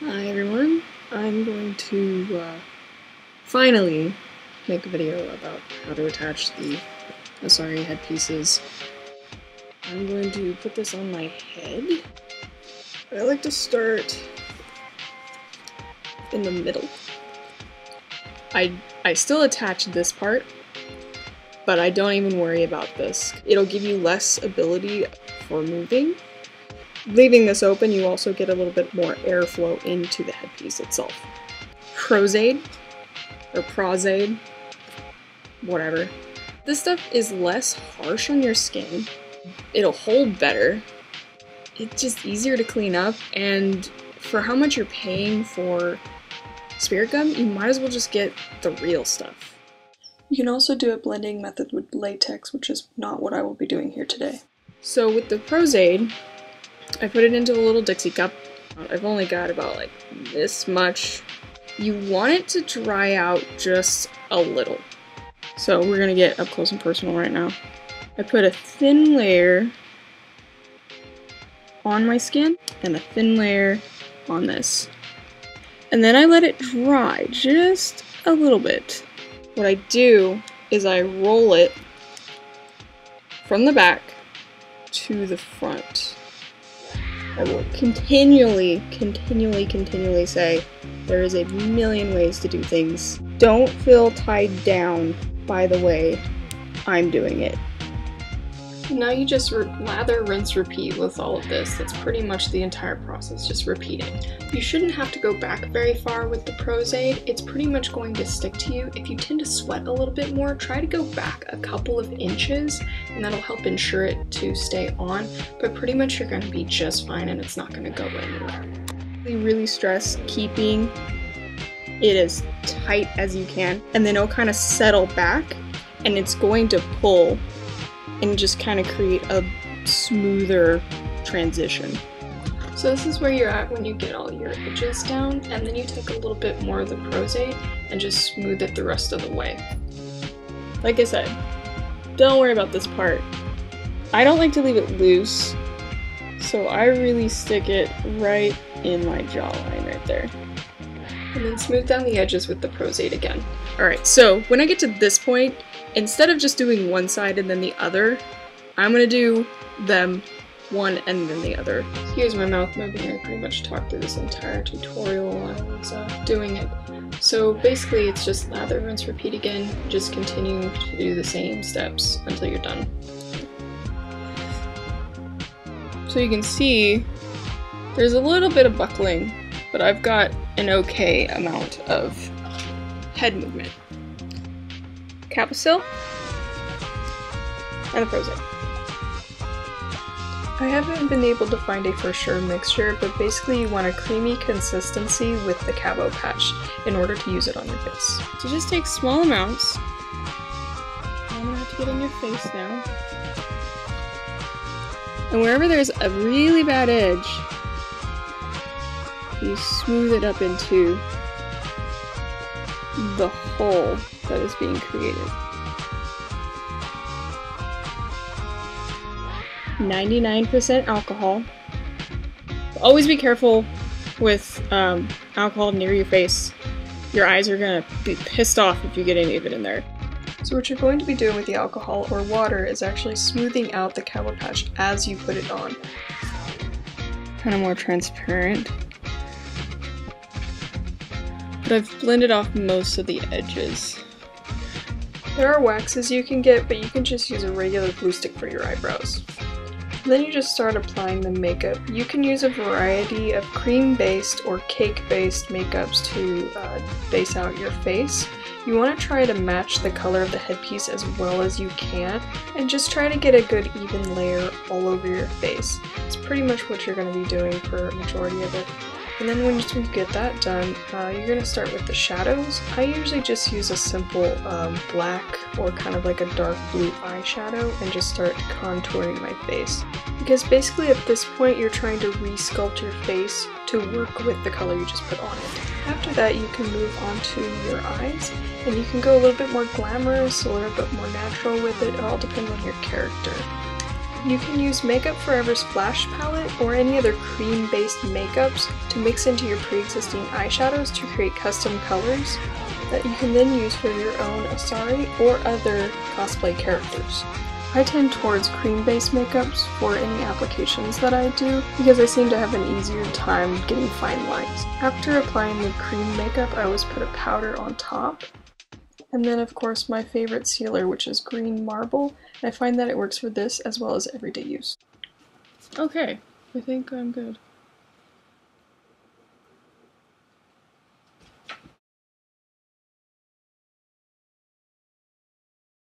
Hi everyone, I'm going to finally make a video about how to attach the asari headpieces. I'm going to put this on my head. I like to start in the middle. I still attach this part, but I don't even worry about this. It'll give you less ability for moving. Leaving this open, you also get a little bit more airflow into the headpiece itself. Prosaide, or Prosaide, whatever. This stuff is less harsh on your skin. It'll hold better. It's just easier to clean up, and for how much you're paying for spirit gum, you might as well just get the real stuff. You can also do a blending method with latex, which is not what I will be doing here today. So with the Prosaide, I put it into a little Dixie cup. I've only got about like this much. You want it to dry out just a little. So we're gonna get up close and personal right now. I put a thin layer on my skin and a thin layer on this. And then I let it dry just a little bit. What I do is I roll it from the back to the front. I will continually say there is a million ways to do things. Don't feel tied down by the way I'm doing it. Now you just lather, rinse, repeat with all of this. That's pretty much the entire process, just repeating. You shouldn't have to go back very far with the Prosaide. It's pretty much going to stick to you. If you tend to sweat a little bit more, try to go back a couple of inches, and that'll help ensure it to stay on. But pretty much you're going to be just fine, and it's not going to go anywhere. Really stress keeping it as tight as you can, and then it'll kind of settle back, and it's going to pull and just kind of create a smoother transition. So this is where you're at when you get all your edges down, and then you take a little bit more of the Prosaide and just smooth it the rest of the way. Like I said, don't worry about this part. I don't like to leave it loose, so I really stick it right in my jawline right there. And then smooth down the edges with the Prosaide again. Alright, so when I get to this point, instead of just doing one side and then the other, I'm gonna do them one and then the other. Here's my mouth moving. I pretty much talked through this entire tutorial while I was doing it. So basically it's just lather, rinse, repeat again. Just continue to do the same steps until you're done. So you can see there's a little bit of buckling, but I've got an okay amount of head movement. Cabosil and the Prosaide. I haven't been able to find a for sure mixture, but basically you want a creamy consistency with the Cabo patch in order to use it on your face. So just take small amounts. I'm gonna have to get on your face now. And wherever there's a really bad edge, you smooth it up into the hole that is being created. 99% alcohol. Always be careful with alcohol near your face. Your eyes are gonna be pissed off if you get any of it in there. So what you're going to be doing with the alcohol or water is actually smoothing out the Cabo patch as you put it on. Kind of more transparent. But I've blended off most of the edges. There are waxes you can get, but you can just use a regular glue stick for your eyebrows. And then you just start applying the makeup. You can use a variety of cream-based or cake-based makeups to base out your face. You want to try to match the color of the headpiece as well as you can, and just try to get a good even layer all over your face. It's pretty much what you're going to be doing for a majority of it. And then once you get that done, you're going to start with the shadows. I usually just use a simple black or kind of like a dark blue eyeshadow and just start contouring my face. Because basically at this point you're trying to re-sculpt your face to work with the color you just put on it. After that you can move on to your eyes, and you can go a little bit more glamorous, a little bit more natural with it. It all depends on your character. You can use Makeup Forever's Flash palette or any other cream-based makeups to mix into your pre-existing eyeshadows to create custom colors that you can then use for your own asari or other cosplay characters. I tend towards cream-based makeups for any applications that I do because I seem to have an easier time getting fine lines. After applying the cream makeup, I always put a powder on top. And then of course my favorite sealer, which is green marble. I find that it works for this as well as everyday use. Okay, I think I'm good.